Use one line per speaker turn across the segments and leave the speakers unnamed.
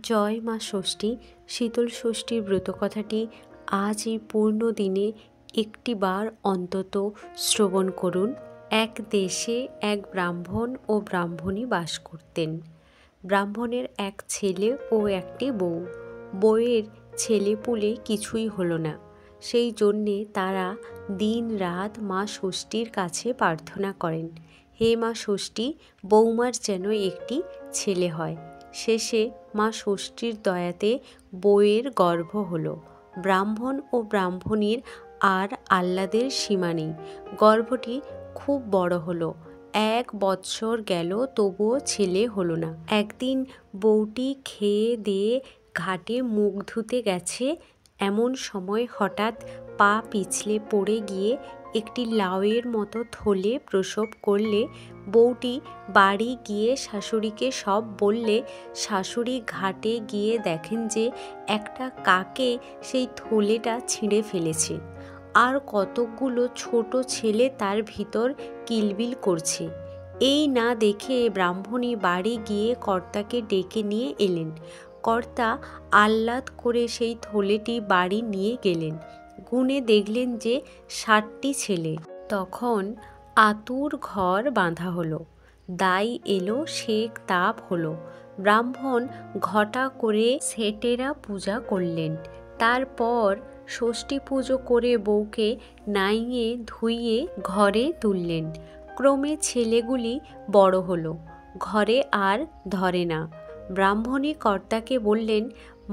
জয় মা ষষ্ঠী। শীতল ষষ্ঠীর ব্রতকথাটি আজ এই পূর্ণ দিনে একটিবার অন্তত শ্রবণ করুন। এক দেশে এক ব্রাহ্মণ ও ব্রাহ্মণী বাস করতেন। ব্রাহ্মণের এক ছেলে ও একটি বউ। বউয়ের ছেলেপুলে কিছুই হলো না। সেই জন্যে তারা দিন রাত মা ষষ্ঠীর কাছে প্রার্থনা করেন, হে মা ষষ্ঠী, বৌমার যেন একটি ছেলে হয়। শেষে মা ষষ্ঠীর দয়াতে বউয়ের গর্ভ হলো। ব্রাহ্মণ ও ব্রাহ্মণীর আর আহ্লাদের সীমা নেই। গর্ভটি খুব বড় হলো। 1 বৎসর গেল, তবুও ছেলে হলো না। একদিন বউটি খেয়ে দিয়ে ঘাটে মুখ ধুতে গেছে। এমন সময় হঠাৎ পা পিছলে পড়ে গিয়ে একটি লাউয়ের মতো থলে প্রসব করলে। বউটি বাড়ি গিয়ে শাশুড়িকে সব বললে। শাশুড়ি ঘাটে গিয়ে দেখেন যে একটা কাকে সেই থলেটা ছিঁড়ে ফেলেছে, আর কতকগুলো ছোট ছেলে তার ভিতর কিলবিল করছে। এই না দেখে ব্রাহ্মণী বাড়ি গিয়ে কর্তাকে ডেকে নিয়ে এলেন। কর্তা আহ্লাদ করে সেই থলেটি বাড়ি নিয়ে গেলেন। গুনে দেখলেন যে 60টি ছেলে। তখন আতুর ঘর বাঁধা হলো। দাই এলো, শেক তাপ হলো। ব্রাহ্মণ ঘটা করে সেটেরা পূজা করলেন। তারপর ষষ্ঠী পুজো করে বউকে নাইয়ে ধুইয়ে ঘরে তুললেন। ক্রমে ছেলেগুলি বড় হলো, ঘরে আর ধরে না। ব্রাহ্মণী কর্তাকে বললেন,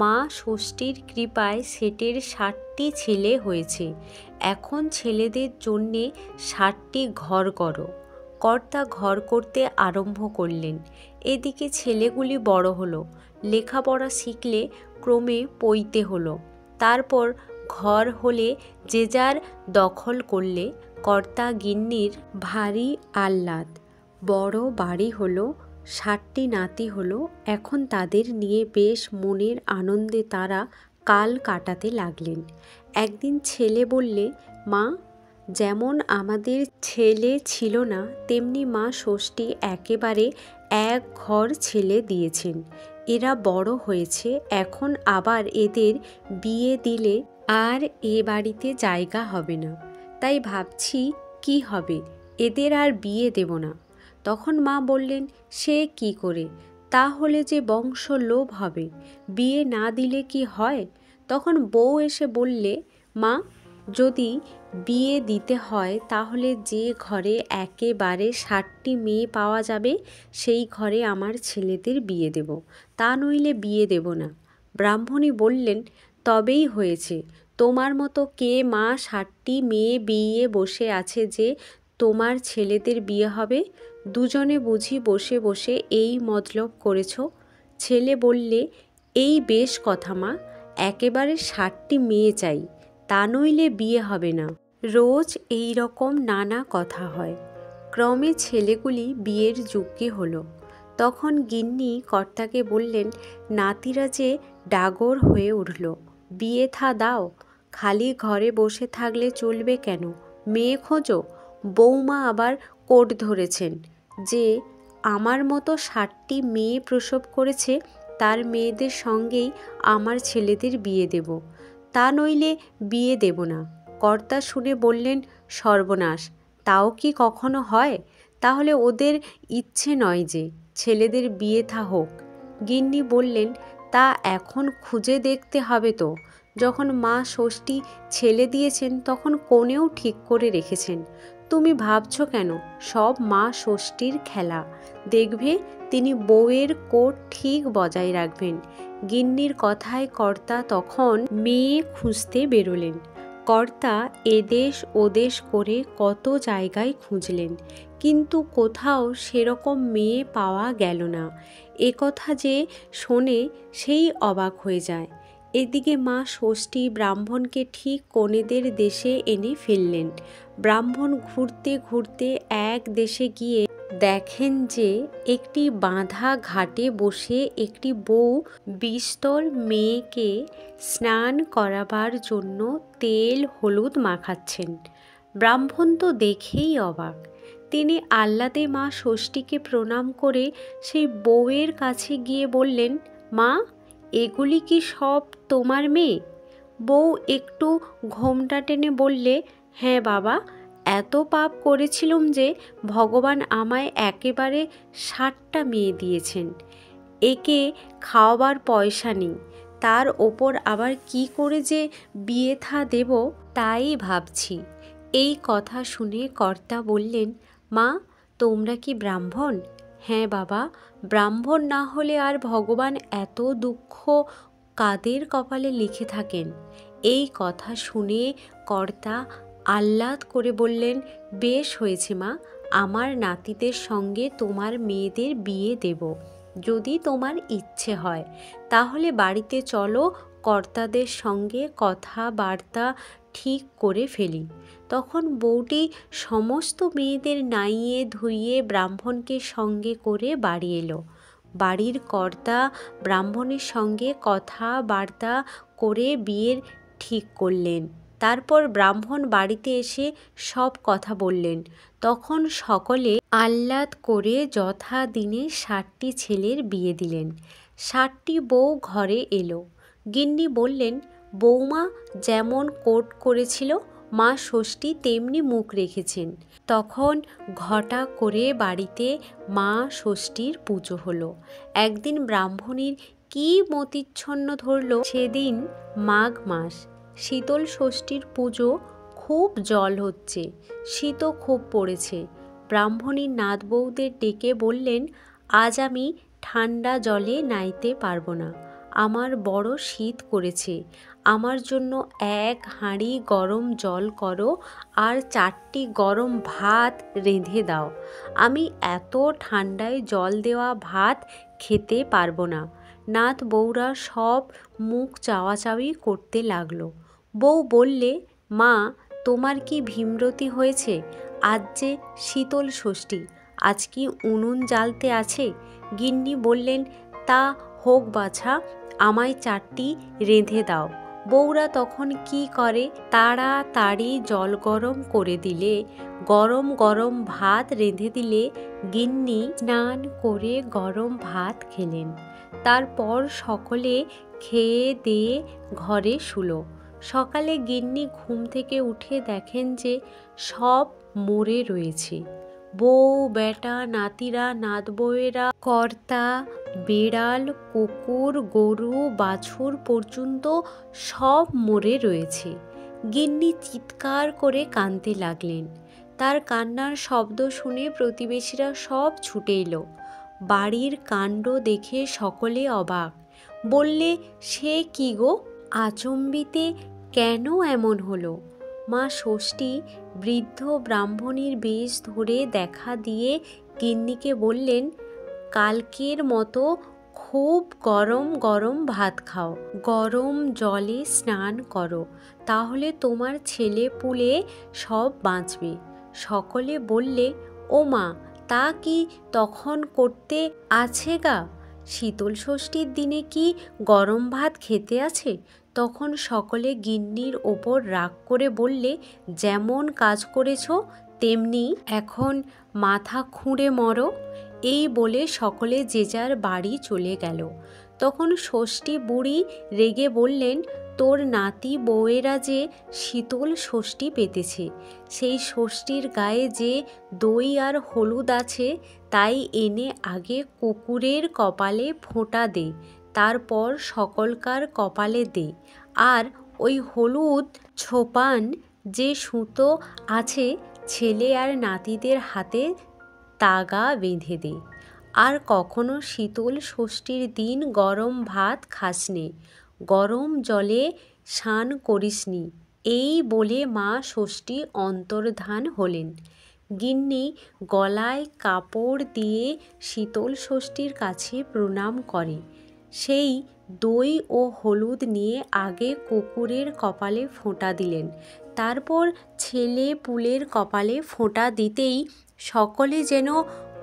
মা ষষ্ঠীর কৃপায় সেটের 60টি ছেলে হয়েছে। এখন ছেলেদের জন্যে 60টি ঘর করো। কর্তা ঘর করতে আরম্ভ করলেন। এদিকে ছেলেগুলি বড় হলো, লেখাপড়া শিখলে ক্রমে পইতে হলো। তারপর ঘর হলে যে যার দখল করলে। কর্তা গিন্নির ভারী আহ্লাদ। বড় বাড়ি হলো, 60টি নাতি হলো। এখন তাদের নিয়ে বেশ মনের আনন্দে তারা কাল কাটাতে লাগলেন। একদিন ছেলে বললে, মা, যেমন আমাদের ছেলে ছিল না, তেমনি মা ষষ্ঠী একেবারে এক ঘর ছেলে দিয়েছেন। এরা বড় হয়েছে, এখন আবার এদের বিয়ে দিলে আর এ বাড়িতে জায়গা হবে না। তাই ভাবছি কি হবে, এদের আর বিয়ে দেব না। তখন মা বললেন, সে কি করে, তাহলে যে বংশ লোভ হবে, বিয়ে না দিলে কি হয়? তখন বউ এসে বললে, মা, যদি বিয়ে দিতে হয় তাহলে যে ঘরে একেবারে 60টি মেয়ে পাওয়া যাবে সেই ঘরে আমার ছেলেদের বিয়ে দেব, তা নইলে বিয়ে দেব না। ব্রাহ্মণী বললেন, তবেই হয়েছে। তোমার মতো কে মা 60টি মেয়ে বিয়ে বসে আছে যে তোমার ছেলেদের বিয়ে হবে? দুজনে বুঝি বসে বসে এই মতলব করেছ? ছেলে বললে, এই বেশ কথা মা, একেবারে 60টি মেয়ে চাই, তা নইলে বিয়ে হবে না। রোজ এই রকম নানা কথা হয়। ক্রমে ছেলেগুলি বিয়ের যোগ্য হলো। তখন গিন্নি কর্তাকে বললেন, নাতিরা যে ডাগর হয়ে উঠল, বিয়ে থা দাও। খালি ঘরে বসে থাকলে চলবে কেন, মেয়ে খোঁজো। বৌমা আবার কোট ধরেছেন যে আমার মতো 60টি মেয়ে প্রসব করেছে, তার মেয়েদের সঙ্গেই আমার ছেলেদের বিয়ে দেব, তা নইলে বিয়ে দেব না। কর্তা শুনে বললেন, সর্বনাশ, তাও কি কখনো হয়? তাহলে ওদের ইচ্ছে নয় যে ছেলেদের বিয়ে থা হোক। গিন্নি বললেন, তা এখন খুঁজে দেখতে হবে তো। যখন মা ষষ্ঠী ছেলে দিয়েছেন তখন কনেও ঠিক করে রেখেছেন। তুমি ভাবছ কেন, সব মা ষষ্ঠীর খেলা। দেখবে তিনি বউয়ের কোট ঠিক বজায় রাখবেন। গিন্নির কথায় কর্তা তখন মেয়ে খুঁজতে বেরোলেন। কর্তা এদেশ ওদেশ করে কত জায়গায় খুঁজলেন, কিন্তু কোথাও সেরকম মেয়ে পাওয়া গেল না। একথা যে শোনে সেই অবাক হয়ে যায়। এদিকে মা ষষ্ঠী ব্রাহ্মণকে ঠিক কনেদের দেশে এনে ফেললেন। ব্রাহ্মণ ঘুরতে ঘুরতে এক দেশে গিয়ে দেখেন যে একটি বাঁধা ঘাটে বসে একটি বউ বিস্তর মেয়েকে স্নান করাবার জন্য তেল হলুদ মাখাচ্ছেন। ব্রাহ্মণ তো দেখেই অবাক। তিনি আহ্লাদে মা ষষ্ঠীকে প্রণাম করে সেই বউয়ের কাছে গিয়ে বললেন, মা, এগুলি কি সব তোমার মেয়ে? বউ একটু ঘোমটা টেনে বললে, হ্যাঁ বাবা, এত পাপ করেছিলুম যে ভগবান আমায় একেবারে 60টা মেয়ে দিয়েছেন। একে খাওয়াবার পয়সা নেই, তার ওপর আবার কি করে যে বিয়ে থা দেব তাই ভাবছি। এই কথা শুনে কর্তা বললেন, মা, তোমরা কি ব্রাহ্মণ? হ্যাঁ বাবা, ব্রাহ্মণ না হলে আর ভগবান এত দুঃখ কাদের কপালে লিখে থাকেন? এই কথা শুনে কর্তা আহ্লাদ করে বললেন, বেশ হয়েছে মা, আমার নাতিদের সঙ্গে তোমার মেয়েদের বিয়ে দেব। যদি তোমার ইচ্ছে হয় তাহলে বাড়িতে চলো, কর্তাদের সঙ্গে কথাবার্তা ঠিক করে ফেলি। তখন বউটি সমস্ত মেয়েদের নাইয়ে ধুইয়ে ব্রাহ্মণকে সঙ্গে করে বাড়ি এলো। বাড়ির কর্তা ব্রাহ্মণের সঙ্গে কথাবার্তা করে বিয়ের ঠিক করলেন। তারপর ব্রাহ্মণ বাড়িতে এসে সব কথা বললেন। তখন সকলে আহ্লাদ করে যথা দিনে 60টি ছেলের বিয়ে দিলেন। 60টি বউ ঘরে এলো। গিন্নি বললেন, বৌমা যেমন কোট করেছিল মা ষষ্ঠী তেমনি মুখ রেখেছেন। তখন ঘটা করে বাড়িতে মা ষষ্ঠীর পুজো হলো। একদিন ব্রাহ্মণীর কি মতিচ্ছন্ন ধরল, সেদিন মাঘ মাস, শীতল ষষ্ঠীর পুজো। খুব জল হচ্ছে, শীতও খুব পড়েছে। ব্রাহ্মণীর নাত বউদের ডেকে বললেন, আজ আমি ঠান্ডা জলে নাইতে পারবো না, আমার বড় শীত করেছে। আমার জন্য 1 হাঁড়ি গরম জল করো আর 4টি গরম ভাত রেঁধে দাও। আমি এত ঠান্ডায় জল দেওয়া ভাত খেতে পারবো না। নাত বউরা সব মুখ চাওয়াচাওয়ি করতে লাগলো। বউ বললে, মা, তোমার কি ভীমরতি হয়েছে? আজ যে শীতল ষষ্ঠী, আজ কি উনুন জ্বালতে আছে? গিন্নি বললেন, তা হোক বাছা, আমায় 4টি রেঁধে দাও। বউরা তখন কি করে, তাড়াতাড়ি জল গরম করে দিলে, গরম গরম ভাত রেঁধে দিলে। গিন্নি স্নান করে গরম ভাত খেলেন। তারপর সকলে খেয়ে দিয়ে ঘরে শুলো। সকালে গিন্নি ঘুম থেকে উঠে দেখেন যে সব মরে রয়েছে। বউ, বেটা, নাতিরা, নাত বউয়েরা, কর্তা, বেড়াল, কুকুর, গরু, বাছুর পর্যন্ত সব মরে রয়েছে। গিন্নি চিৎকার করে কাঁদতে লাগলেন। তার কান্নার শব্দ শুনে প্রতিবেশীরা সব ছুটে এলো। বাড়ির কাণ্ড দেখে সকলে অবাক। বললে, সে কি গো, আচম্বিতে কেন এমন হলো? মা ষষ্ঠী বৃদ্ধ ব্রাহ্মণীর বেশ ধরে দেখা দিয়ে গিন্নিকে বললেন, কালকের মতো খুব গরম গরম ভাত খাও, গরম জলে স্নান করো, তাহলে তোমার ছেলে পুলে সব বাঁচবে। সকলে বললে, ও মা, তা কি তখন করতে আছে গা? শীতল ষষ্ঠীর দিনে কি গরম ভাত খেতে আছে? তখন সকলে গিন্নির ওপর রাগ করে বললে, যেমন কাজ করেছ তেমনি এখন মাথা খুঁড়ে মরো। এই বলে সকলে যে যার বাড়ি চলে গেল। তখন ষষ্ঠী বুড়ি রেগে বললেন, তোর নাতি বউয়েরা যে শীতল ষষ্ঠী পেতেছে, সেই ষষ্ঠীর গায়ে যে দই আর হলুদ আছে তাই এনে আগে কুকুরের কপালে ফোঁটা দে, তারপর সকলকার কপালে দে, আর ওই হলুদ ছোপান যে সুতো আছে ছেলে আর নাতিদের হাতে তাগা বেঁধে দে। আর কখনো শীতল ষষ্ঠীর দিন গরম ভাত খাসনে, গরম জলে স্নান করিসনি। এই বলে মা ষষ্ঠী অন্তর্ধান হলেন। গিন্নি গলায় কাপড় দিয়ে শীতল ষষ্ঠীর কাছে প্রণাম করে। সেই দই ও হলুদ নিয়ে আগে কুকুরের কপালে ফোঁটা দিলেন। তারপর ছেলে পুলের কপালে ফোঁটা দিতেই সকলে যেন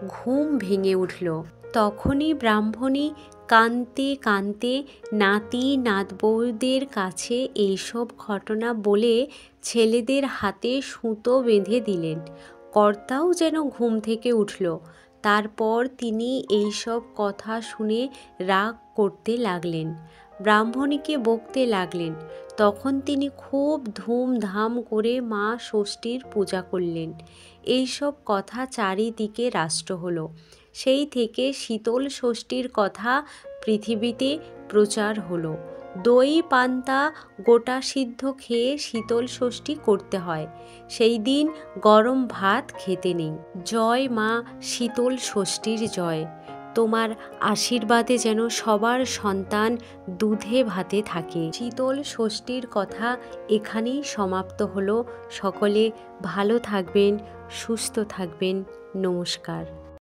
ঘুম ভেঙে উঠল। তখনই ব্রাহ্মণী কাঁদতে কাঁদতে নাতি নাতবউদের কাছে এইসব ঘটনা বলে ছেলেদের হাতে সুতো বেঁধে দিলেন। কর্তাও যেন ঘুম থেকে উঠল। তারপর তিনি এইসব কথা শুনে রাগ করতে লাগলেন। ব্রাহ্মণীকে বকতে লাগলেন। তখন তিনি খুব ধুমধাম করে মা ষষ্ঠীর পূজা করলেন। এইসব কথা চারিদিকে রাষ্ট্র হলো। সেই থেকে শীতল ষষ্ঠীর কথা পৃথিবীতে প্রচার হলো। দই পান্তা গোটা সিদ্ধ খেয়ে শীতল ষষ্ঠী করতে হয়। সেই দিন গরম ভাত খেতে নেই। জয় মা শীতল ষষ্ঠীর জয়। তোমার আশীর্বাদে যেন সবার সন্তান দুধে ভাতে থাকে। শীতল ষষ্ঠীর কথা এখানেই সমাপ্ত হলো। সকলে ভালো থাকবেন, সুস্থ থাকবেন। নমস্কার।